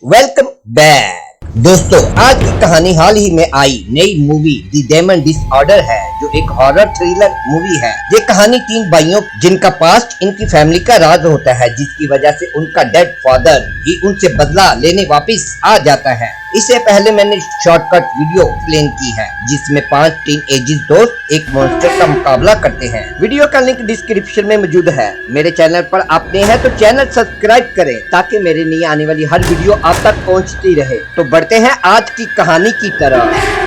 Welcome back दोस्तों। आज की कहानी हाल ही में आई नई मूवी द डेमन डिसऑर्डर है, जो एक हॉरर थ्रिलर मूवी है। ये कहानी तीन भाइयों जिनका पास्ट इनकी फैमिली का राज होता है, जिसकी वजह से उनका डेड फादर ही उनसे बदला लेने वापस आ जाता है। इससे पहले मैंने शॉर्टकट वीडियो एक्सप्लेन की है, जिसमें 5 टीनएजर्स दोस्त एक मॉन्स्टर का मुकाबला करते हैं। वीडियो का लिंक डिस्क्रिप्शन में मौजूद है। मेरे चैनल पर आप नए हैं तो चैनल सब्सक्राइब करें, ताकि मेरे नई आने वाली हर वीडियो आप तक पहुंचती रहे। तो बढ़ते हैं आज की कहानी की तरफ।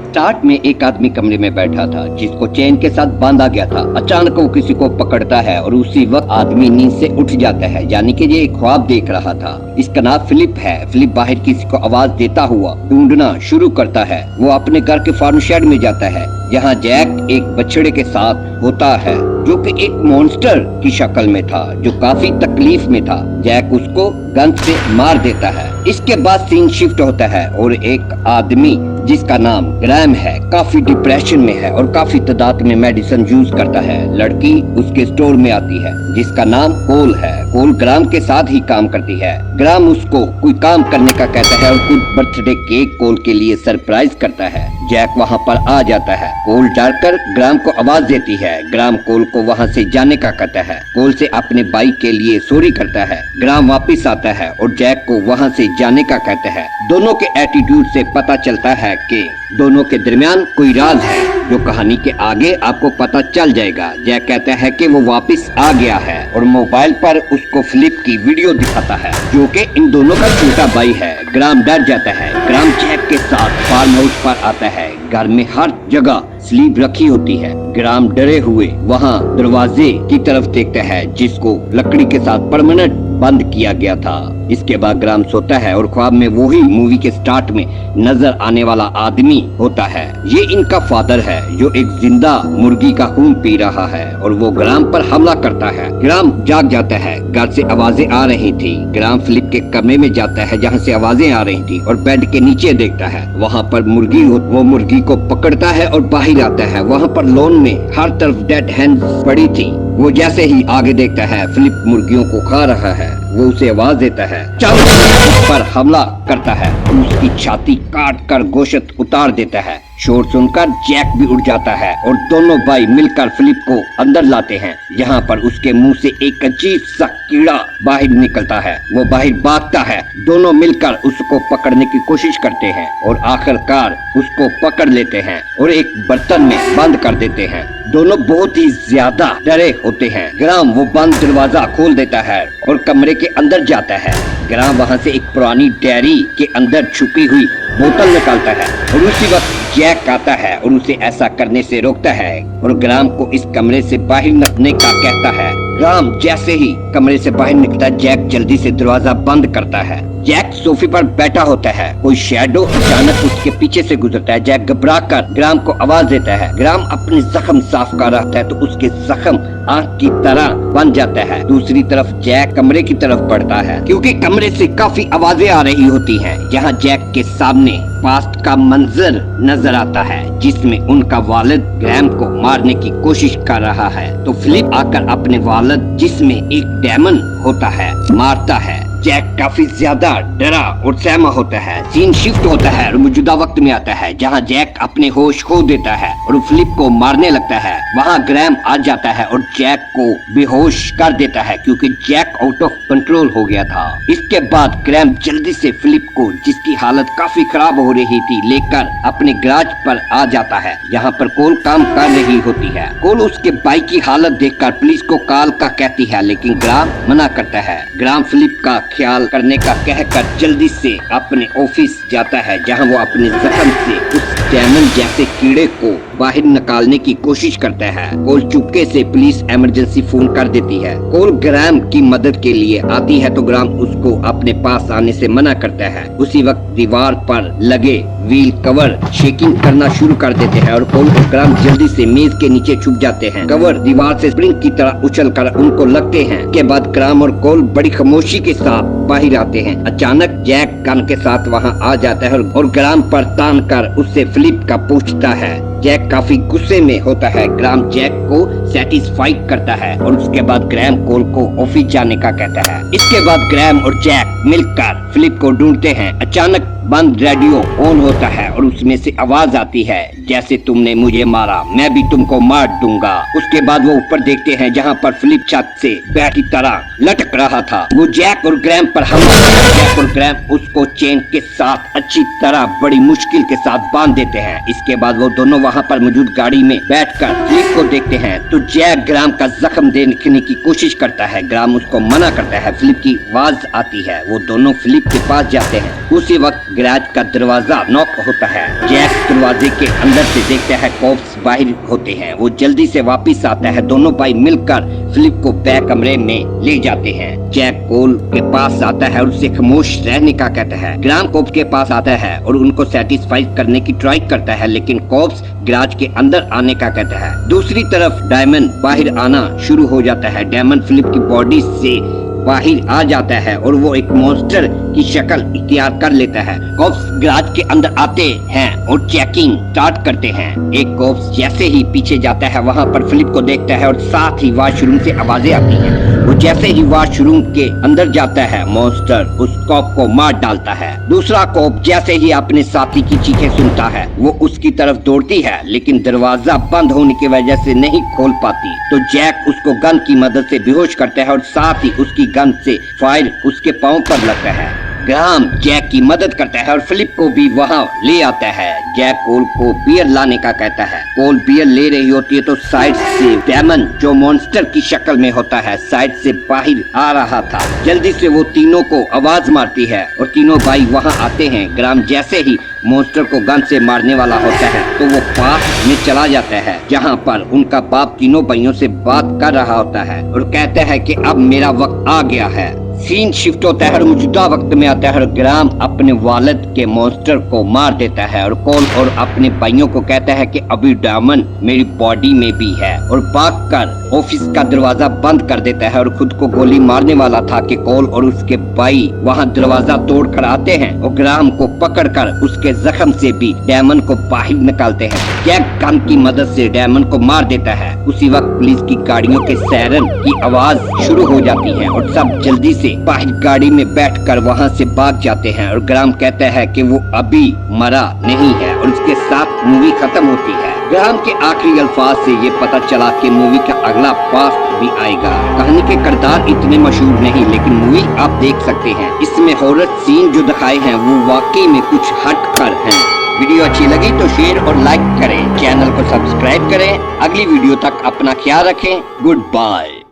स्टार्ट में एक आदमी कमरे में बैठा था, जिसको चेन के साथ बांधा गया था। अचानक वो किसी को पकड़ता है और उसी वक्त आदमी नींद से उठ जाता है, यानी कि ये एक ख्वाब देख रहा था। इसका नाम फिलिप है। फिलिप बाहर किसी को आवाज देता हुआ ढूंढना शुरू करता है। वो अपने घर के फार्म शेड में जाता है, यहाँ जैक एक बछड़े के साथ होता है, जो कि एक मॉन्स्टर की शक्ल में था, जो काफी तकलीफ में था। जैक उसको गन से मार देता है। इसके बाद सीन शिफ्ट होता है और एक आदमी जिसका नाम ग्रैम है, काफी डिप्रेशन में है और काफी तादाद में मेडिसिन यूज करता है। लड़की उसके स्टोर में आती है, जिसका नाम कोल है। कोल ग्राम के साथ ही काम करती है। ग्राम उसको कोई काम करने का कहता है और कुछ बर्थडे केक कोल के लिए सरप्राइज करता है। जैक वहाँ पर आ जाता है। कोल डरकर ग्राम को आवाज देती है। ग्राम कोल को वहाँ से जाने का कहता है। कोल से अपने बाइक के लिए सॉरी करता है। ग्राम वापस आता है और जैक को वहाँ से जाने का कहता है। दोनों के एटीट्यूड से पता चलता है कि दोनों के दरमियान कोई राज है, जो कहानी के आगे आपको पता चल जाएगा। जैक कहता है कि वो वापस आ गया है और मोबाइल पर उसको फिलिप की वीडियो दिखाता है, जो कि इन दोनों का छोटा भाई है। ग्राम डर जाता है। ग्राम जैक के साथ फार्म हाउस पर आता है। घर में हर जगह स्लीप रखी होती है। ग्राम डरे हुए वहाँ दरवाजे की तरफ देखता है, जिसको लकड़ी के साथ परमानेंट बंद किया गया था। इसके बाद ग्राम सोता है और ख्वाब में वही मूवी के स्टार्ट में नजर आने वाला आदमी होता है। ये इनका फादर है, जो एक जिंदा मुर्गी का खून पी रहा है और वो ग्राम पर हमला करता है। ग्राम जाग जाता है। घर से आवाजें आ रही थी। ग्राम फिलिप के कमरे में जाता है, जहाँ से आवाजें आ रही थी, और बेड के नीचे देखता है। वहाँ पर मुर्गी वो मुर्गी को पकड़ता है और बाहर आता है। वहाँ पर लॉन में हर तरफ डेड हैंड पड़ी थी। वो जैसे ही आगे देखता है, फिलिप मुर्गियों को खा रहा है। वो उसे आवाज देता है, चलो, उस पर हमला करता है और उसकी छाती काट कर गोश्त उतार देता है। शोर सुनकर जैक भी उठ जाता है और दोनों भाई मिलकर फिलिप को अंदर लाते हैं। यहाँ पर उसके मुंह से एक अजीब सा कीड़ा बाहर निकलता है। वो बाहर भागता है। दोनों मिलकर उसको पकड़ने की कोशिश करते हैं और आखिरकार उसको पकड़ लेते हैं और एक बर्तन में बंद कर देते हैं। दोनों बहुत ही ज्यादा डरे होते हैं। ग्राम वो बंद दरवाजा खोल देता है और कमरे के अंदर जाता है। ग्राम वहाँ से एक पुरानी डायरी के अंदर छुपी हुई बोतल निकालता है और उसी वक्त जैक आता है और उसे ऐसा करने से रोकता है और ग्राम को इस कमरे से बाहर निकलने का कहता है। ग्राम जैसे ही कमरे से बाहर निकलता है, जैक जल्दी से दरवाजा बंद करता है। जैक सोफे पर बैठा होता है। कोई शैडो अचानक उसके पीछे से गुजरता है। जैक घबराकर ग्राम को आवाज देता है। ग्राम अपने जख्म साफ कर रहा है तो उसके जख्म आंख की तरह बन जाता है। दूसरी तरफ जैक कमरे की तरफ बढ़ता है, क्योंकि कमरे से काफी आवाजें आ रही होती हैं। यहाँ जैक के सामने पास्ट का मंजर नजर आता है, जिसमें उनका वालिद ग्रैम को मारने की कोशिश कर रहा है। तो फिलिप आकर अपने वालिद, जिसमें एक डेमन होता है, मारता है। जैक काफी ज्यादा डरा और सहमा होता है। सीन शिफ्ट होता है और मौजूदा वक्त में आता है, जहां जैक अपने होश खो देता है और फिलिप को मारने लगता है। वहां ग्रैम आ जाता है और जैक को बेहोश कर देता है, क्योंकि जैक आउट ऑफ कंट्रोल हो गया था। इसके बाद ग्रैम जल्दी से फिलिप को, जिसकी हालत काफी खराब हो रही थी, लेकर अपने गैराज पर आ जाता है, जहाँ पर कोल काम कर रही होती है। कोल उसके बाइक की हालत देखकर पुलिस को कॉल का कहती है, लेकिन ग्राम मना करता है। ग्राम फिलिप का ख्याल करने का कहकर जल्दी से अपने ऑफिस जाता है, जहां वो अपने जख्म से उस डेमन जैसे कीड़े को बाहर निकालने की कोशिश करता है। कोल चुपके से पुलिस इमरजेंसी फोन कर देती है। कोल ग्राम की मदद के लिए आती है तो ग्राम उसको अपने पास आने से मना करता है। उसी वक्त दीवार पर लगे व्हील कवर शेकिंग करना शुरू कर देते हैं और कोल और ग्राम जल्दी से मेज के नीचे छुप जाते हैं। कवर दीवार से स्प्रिंग की तरह उछलकर उनको लगते हैं। के बाद ग्राम और कोल बड़ी खामोशी के साथ बाहर आते हैं। अचानक जैक गन के साथ वहां आ जाता है और ग्राम पर तान कर उससे फिलिप का पूछता है। जैक काफी गुस्से में होता है। ग्राम जैक को सेटिस्फाइड करता है और उसके बाद ग्राम कोल को ऑफिस जाने का कहता है। इसके बाद ग्राम और जैक मिलकर फिलिप को ढूंढते हैं। अचानक बंद रेडियो ऑन होता है और उसमें से आवाज आती है, जैसे तुमने मुझे मारा मैं भी तुमको मार दूंगा। उसके बाद वो ऊपर देखते हैं जहाँ पर फिलिप छत से बैट की तरह लटक रहा था। वो जैक और ग्राम पर हमला करता है। जैक और ग्राम उसको चेन के साथ अच्छी तरह बड़ी मुश्किल के साथ बांध देते हैं। इसके बाद वो दोनों वहाँ पर मौजूद गाड़ी में बैठकर फिलिप को देखते हैं तो जैक ग्राम का जख्म देखने की कोशिश करता है। ग्राम उसको मना करता है। फिलिप की आवाज आती है। वो दोनों फिलिप के पास जाते हैं। उसी वक्त गैराज का दरवाजा नॉक होता है। जैक दरवाजे के अंदर से देखता है कॉप्स बाहर होते हैं। वो जल्दी से वापस आता है। दोनों भाई मिलकर फिलिप को बैक कमरे में ले जाते हैं। जैक कोल के पास आता है और उससे खामोश रहने का कहता है। ग्राम कॉप्स के पास आता है और उनको सेटिस्फाई करने की ट्राई करता है, लेकिन कॉप्स गैराज के अंदर आने का कहता है। दूसरी तरफ डायमंड बाहर आना शुरू हो जाता है। डायमंड फिलिप की बॉडी से बाहर आ जाता है और वो एक मॉन्स्टर की शक्ल इख्तियार कर लेता है। कॉप्स गैराज के अंदर आते हैं और चेकिंग स्टार्ट करते हैं। एक कॉप्स जैसे ही पीछे जाता है वहाँ पर फिलिप को देखता है और साथ ही वॉशरूम से आवाजें आती हैं। वो जैसे ही वॉशरूम के अंदर जाता है मॉन्स्टर उस कॉप को मार डालता है। दूसरा कॉप जैसे ही अपने साथी की चीखें सुनता है वो उसकी तरफ दौड़ती है, लेकिन दरवाजा बंद होने की वजह से नहीं खोल पाती। तो जैक उसको गन की मदद से बेहोश करता है और साथ ही उसकी गन से फायर उसके पांव पर लगता है। ग्राम जैक की मदद करता है और फिलिप को भी वहां ले आता है। जैक कोल को बियर लाने का कहता है। कोल बियर ले रही होती है तो साइड से डेमन जो मॉन्स्टर की शक्ल में होता है साइड से बाहर आ रहा था। जल्दी से वो तीनों को आवाज मारती है और तीनों भाई वहां आते हैं। ग्राम जैसे ही मॉन्स्टर को गन से मारने वाला होता है तो वो पास में चला जाता है जहाँ पर उनका बाप तीनों भाइयों से बात कर रहा होता है और कहता है कि अब मेरा वक्त आ गया है। सीन शिफ्ट होता है और मौजूदा वक्त में आता है और ग्राम अपने वालिद के मॉन्स्टर को मार देता है और कोल और अपने भाइयों को कहता है कि अभी डायमंड मेरी बॉडी में भी है और भागकर ऑफिस का दरवाजा बंद कर देता है और खुद को गोली मारने वाला था कि कोल और उसके भाई वहां दरवाजा तोड़कर आते हैं और ग्राम को पकड़कर उसके जख्म से भी डायमंड को बाहर निकालते हैं। जैक गन की मदद से डायमंड को मार देता है। उसी वक्त पुलिस की गाड़ियों के सायरन की आवाज शुरू हो जाती है और सब जल्दी से बाहर गाड़ी में बैठकर वहां से भाग जाते हैं और ग्राम कहता है कि वो अभी मरा नहीं है और उसके साथ मूवी खत्म होती है। ग्राम के आखिरी अल्फाज से ये पता चला कि मूवी का अगला पार्ट भी आएगा। कहानी के किरदार इतने मशहूर नहीं, लेकिन मूवी आप देख सकते हैं। इसमें हॉरर सीन जो दिखाए हैं वो वाकई में कुछ हट कर हैं। वीडियो अच्छी लगी तो शेयर और लाइक करें, चैनल को सब्सक्राइब करें। अगली वीडियो तक अपना ख्याल रखें। Good bye.